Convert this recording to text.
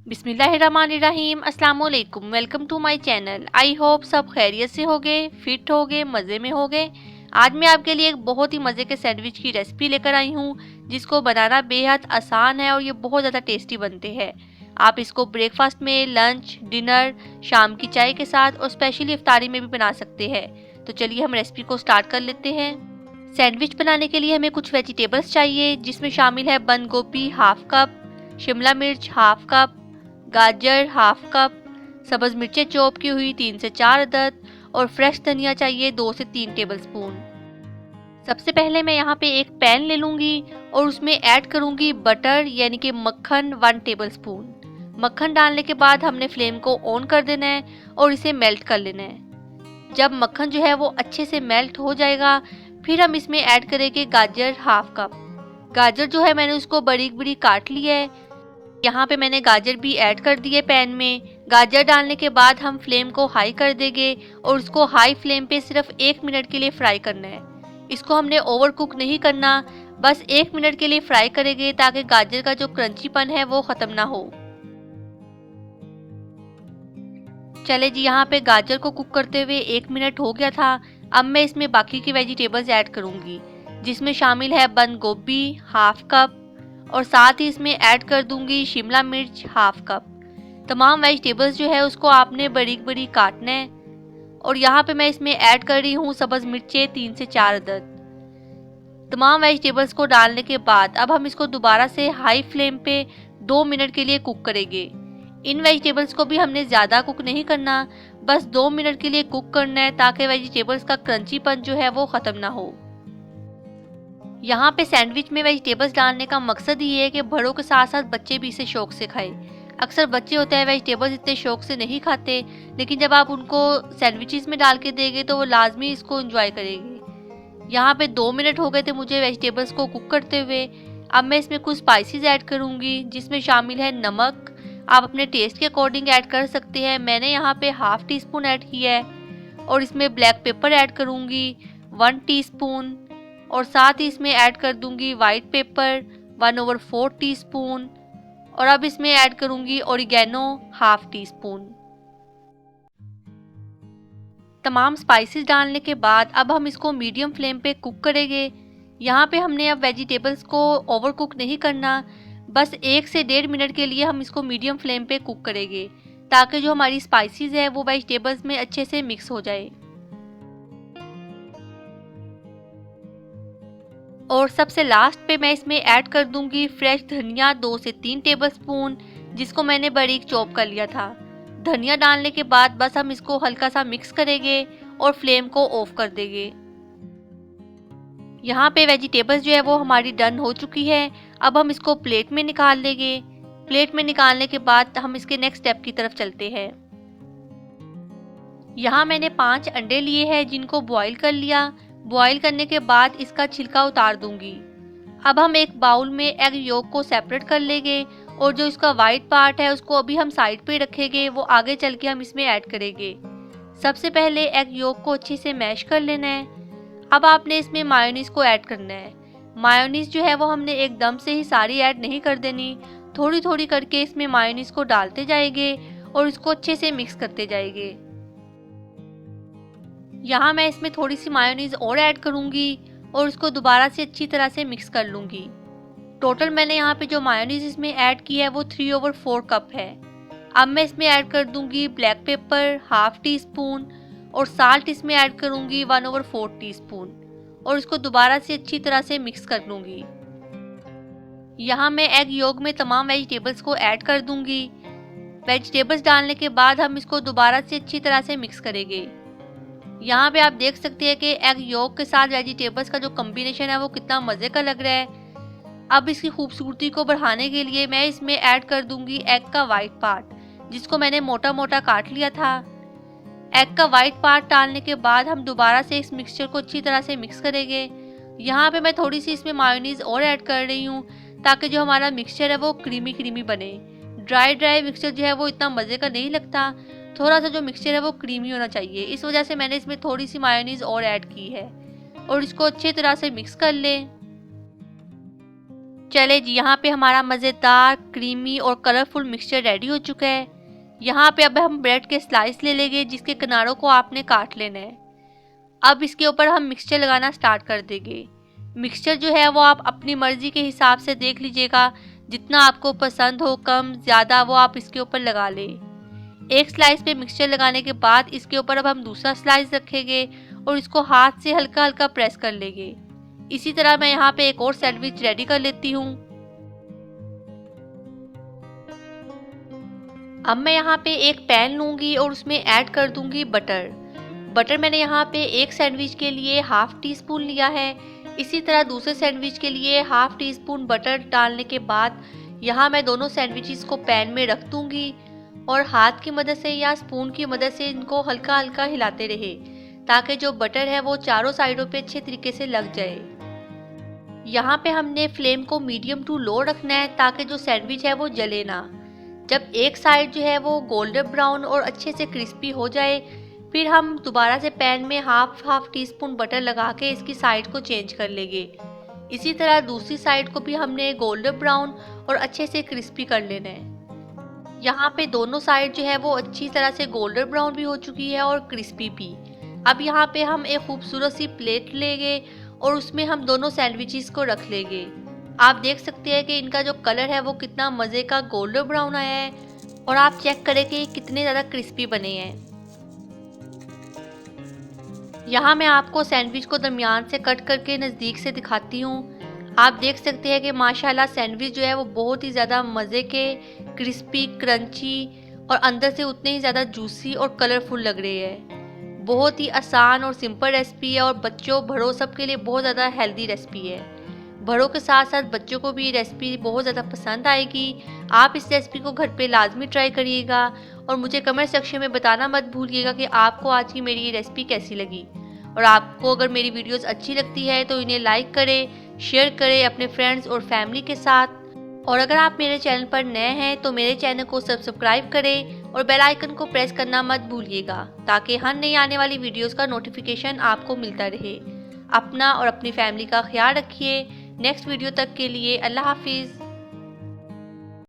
बिस्मिल्लाहिर्रहमानिर्रहीम। अस्सलाम वालेकुम। Welcome to my channel. I hope सब खैरियत से होगे, फिट होगे, मज़े में होगे। आज मैं आपके लिए एक बहुत ही मज़े के सैंडविच की रेसिपी लेकर आई हूँ, जिसको बनाना बेहद आसान है और ये बहुत ज़्यादा टेस्टी बनते हैं। आप इसको ब्रेकफास्ट में, लंच, डिनर, शाम की चाय के साथ और स्पेशली इफ्तारी में भी बना सकते हैं। तो चलिए हम रेसिपी को स्टार्ट कर लेते हैं। सैंडविच बनाने के लिए हमें कुछ वेजिटेबल्स चाहिए, जिसमें शामिल है बंद गोभी हाफ कप, शिमला मिर्च हाफ कप, गाजर हाफ कप, सब्ज मिर्चें चॉप की हुई 3 से 4 अदद और फ्रेश धनिया चाहिए 2 से 3 टेबलस्पून। सबसे पहले मैं यहाँ पे एक पैन ले लूँगी और उसमें ऐड करूँगी बटर यानी कि मक्खन 1 टेबलस्पून। मक्खन डालने के बाद हमने फ्लेम को ऑन कर देना है और इसे मेल्ट कर लेना है। जब मक्खन जो है वो अच्छे से मेल्ट हो जाएगा, फिर हम इसमें ऐड करेंगे गाजर हाफ कप। गाजर जो है मैंने उसको बारीक बारीक काट लिया है। यहाँ पे मैंने गाजर भी ऐड कर दिए पैन में। गाजर डालने के बाद हम फ्लेम को हाई कर देंगे और उसको हाई फ्लेम पे सिर्फ 1 मिनट के लिए फ्राई करना है। इसको हमने ओवर कुक नहीं करना, बस 1 मिनट के लिए फ्राई करेंगे ताकि गाजर का जो क्रंचीपन है वो ख़त्म ना हो। चले जी, यहाँ पे गाजर को कुक करते हुए 1 मिनट हो गया था। अब मैं इसमें बाकी की वेजिटेबल्स ऐड करूँगी, जिसमें शामिल है बंद गोभी हाफ कप और साथ ही इसमें ऐड कर दूंगी शिमला मिर्च हाफ कप। तमाम वेजिटेबल्स जो है उसको आपने बारीक बारीक काटना है। और यहाँ पे मैं इसमें ऐड कर रही हूँ सब्ज मिर्चें 3 से 4 अदद। तमाम वेजिटेबल्स को डालने के बाद अब हम इसको दोबारा से हाई फ्लेम पे 2 मिनट के लिए कुक करेंगे। इन वेजिटेबल्स को भी हमने ज़्यादा कुक नहीं करना, बस 2 मिनट के लिए कुक करना है ताकि वेजिटेबल्स का क्रंचीपन जो है वो ख़त्म ना हो। यहाँ पे सैंडविच में वेजिटेबल्स डालने का मकसद ये है कि बड़ों के साथ साथ बच्चे भी इसे शौक से खाएं। अक्सर बच्चे होते हैं वेजिटेबल्स इतने शौक से नहीं खाते, लेकिन जब आप उनको सैंडविचेस में डाल के देंगे तो वो लाजमी इसको एंजॉय करेंगे। यहाँ पे 2 मिनट हो गए थे मुझे वेजिटेबल्स को कुक करते हुए। अब मैं इसमें कुछ स्पाइसेस ऐड करूँगी, जिसमें शामिल है नमक। आप अपने टेस्ट के अकॉर्डिंग ऐड कर सकते हैं। मैंने यहाँ पे हाफ टी स्पून ऐड किया है। और इसमें ब्लैक पेपर ऐड करूँगी 1 टीस्पून और साथ ही इसमें ऐड कर दूंगी वाइट पेपर 1/4 टीस्पून और अब इसमें ऐड करूंगी ओरिगेनो हाफ टी स्पून। तमाम स्पाइसेस डालने के बाद अब हम इसको मीडियम फ्लेम पे कुक करेंगे। यहाँ पे हमने अब वेजिटेबल्स को ओवर कुक नहीं करना, बस 1 से 1.5 मिनट के लिए हम इसको मीडियम फ्लेम पे कुक करेंगे ताकि जो हमारी स्पाइसेस है वो वेजिटेबल्स में अच्छे से मिक्स हो जाए। और सबसे लास्ट पे मैं इसमें ऐड कर दूंगी फ्रेश धनिया 2 से 3 टेबलस्पून, जिसको मैंने बारीक चॉप कर लिया था। धनिया डालने के बाद बस हम इसको हल्का सा मिक्स करेंगे और फ्लेम को ऑफ कर देंगे। यहाँ पे वेजिटेबल्स जो है वो हमारी डन हो चुकी है। अब हम इसको प्लेट में निकाल लेंगे। प्लेट में निकालने के बाद हम इसके नेक्स्ट स्टेप की तरफ चलते हैं। यहाँ मैंने 5 अंडे लिए हैं, जिनको बॉईल कर लिया। बॉईल करने के बाद इसका छिलका उतार दूंगी। अब हम एक बाउल में एग योक को सेपरेट कर लेंगे और जो इसका वाइट पार्ट है उसको अभी हम साइड पे रखेंगे, वो आगे चल के हम इसमें ऐड करेंगे। सबसे पहले एग योक को अच्छे से मैश कर लेना है। अब आपने इसमें मायोनीज को ऐड करना है। मायोनीज जो है वो हमने एकदम से ही सारी ऐड नहीं कर देनी, थोड़ी थोड़ी करके इसमें मायोनीज को डालते जाएंगे और इसको अच्छे से मिक्स करते जाएंगे। यहाँ मैं इसमें थोड़ी सी मायोनीज और ऐड करूँगी और उसको दोबारा से अच्छी तरह से मिक्स कर लूँगी। टोटल मैंने यहाँ पे जो मायोनीज इसमें ऐड की है वो 3/4 कप है। अब मैं इसमें ऐड कर दूँगी black pepper half tea spoon और साल्ट इसमें ऐड करूँगी 1/4 टीस्पून और इसको दोबारा से अच्छी तरह से मिक्स कर लूँगी। यहाँ मैं एग योक में तमाम वेजिटेबल्स को ऐड कर दूँगी। वेजिटेबल्स डालने के बाद हम इसको दोबारा से अच्छी तरह से मिक्स करेंगे। यहाँ पे आप देख सकते हैं कि एग योक के साथ वेजिटेबल्स का जो कॉम्बिनेशन है वो कितना मज़े का लग रहा है। अब इसकी खूबसूरती को बढ़ाने के लिए मैं इसमें ऐड कर दूंगी एग का वाइट पार्ट, जिसको मैंने मोटा मोटा काट लिया था। एग का वाइट पार्ट डालने के बाद हम दोबारा से इस मिक्सचर को अच्छी तरह से मिक्स करेंगे। यहाँ पे मैं थोड़ी सी इसमें मायोनीज और ऐड कर रही हूँ ताकि जो हमारा मिक्सचर है वो क्रीमी क्रीमी बने। ड्राई ड्राई मिक्सचर जो है वो इतना मज़े का नहीं लगता, थोड़ा सा जो मिक्सचर है वो क्रीमी होना चाहिए। इस वजह से मैंने इसमें थोड़ी सी मायोनीज और ऐड की है और इसको अच्छी तरह से मिक्स कर लें। चले जी, यहाँ पे हमारा मज़ेदार क्रीमी और कलरफुल मिक्सचर रेडी हो चुका है। यहाँ पे अब हम ब्रेड के स्लाइस ले लेंगे जिसके किनारों को आपने काट लेना है। अब इसके ऊपर हम मिक्सचर लगाना स्टार्ट कर देंगे। मिक्सचर जो है वो आप अपनी मर्ज़ी के हिसाब से देख लीजिएगा, जितना आपको पसंद हो, कम ज़्यादा वो आप इसके ऊपर लगा लें। एक स्लाइस पे मिक्सचर लगाने के बाद इसके ऊपर अब हम दूसरा स्लाइस रखेंगे और इसको हाथ से हल्का हल्का प्रेस कर लेंगे। इसी तरह मैं यहाँ पे एक और सैंडविच रेडी कर लेती हूँ। अब मैं यहाँ पे एक पैन लूँगी और उसमें ऐड कर दूँगी बटर। बटर मैंने यहाँ पे एक सैंडविच के लिए हाफ टी स्पून लिया है। इसी तरह दूसरे सैंडविच के लिए हाफ टी स्पून बटर डालने के बाद यहाँ मैं दोनों सैंडविचेस को पैन में रख दूँगी और हाथ की मदद से या स्पून की मदद से इनको हल्का हल्का हिलाते रहे ताकि जो बटर है वो चारों साइडों पे अच्छे तरीके से लग जाए। यहाँ पे हमने फ्लेम को मीडियम टू लो रखना है ताकि जो सैंडविच है वो जले ना। जब एक साइड जो है वो गोल्डन ब्राउन और अच्छे से क्रिस्पी हो जाए, फिर हम दोबारा से पैन में हाफ टी स्पून बटर लगा के इसकी साइड को चेंज कर लेंगे। इसी तरह दूसरी साइड को भी हमने गोल्डन ब्राउन और अच्छे से क्रिस्पी कर लेना है। यहाँ पे दोनों साइड जो है वो अच्छी तरह से गोल्डन ब्राउन भी हो चुकी है और क्रिस्पी भी। अब यहाँ पे हम एक खूबसूरत सी प्लेट लेंगे और उसमें हम दोनों सैंडविचेस को रख लेंगे। आप देख सकते हैं कि इनका जो कलर है वो कितना मज़े का गोल्डन ब्राउन आया है और आप चेक करें कि कितने ज़्यादा क्रिस्पी बने हैं। यहाँ मैं आपको सैंडविच को दरमियान से कट करके नज़दीक से दिखाती हूँ। आप देख सकते हैं कि माशाल्लाह सैंडविच जो है वो बहुत ही ज़्यादा मज़े के, क्रिस्पी, क्रंची और अंदर से उतने ही ज़्यादा जूसी और कलरफुल लग रहे हैं। बहुत ही आसान और सिंपल रेसिपी है और बच्चों बड़ों सबके लिए बहुत ज़्यादा हेल्दी रेसिपी है। बड़ों के साथ साथ बच्चों को भी ये रेसिपी बहुत ज़्यादा पसंद आएगी। आप इस रेसिपी को घर पे लाजमी ट्राई करिएगा और मुझे कमेंट सेक्शन में बताना मत भूलिएगा कि आपको आज की मेरी ये रेसिपी कैसी लगी। और आपको अगर मेरी वीडियोस अच्छी लगती है तो इन्हें लाइक करें, शेयर करें अपने फ्रेंड्स और फैमिली के साथ। और अगर आप मेरे चैनल पर नए हैं तो मेरे चैनल को सब्सक्राइब करें और बेल आइकन को प्रेस करना मत भूलिएगा ताकि हर नई आने वाली वीडियोस का नोटिफिकेशन आपको मिलता रहे। अपना और अपनी फैमिली का ख्याल रखिए। नेक्स्ट वीडियो तक के लिए अल्लाह हाफिज़।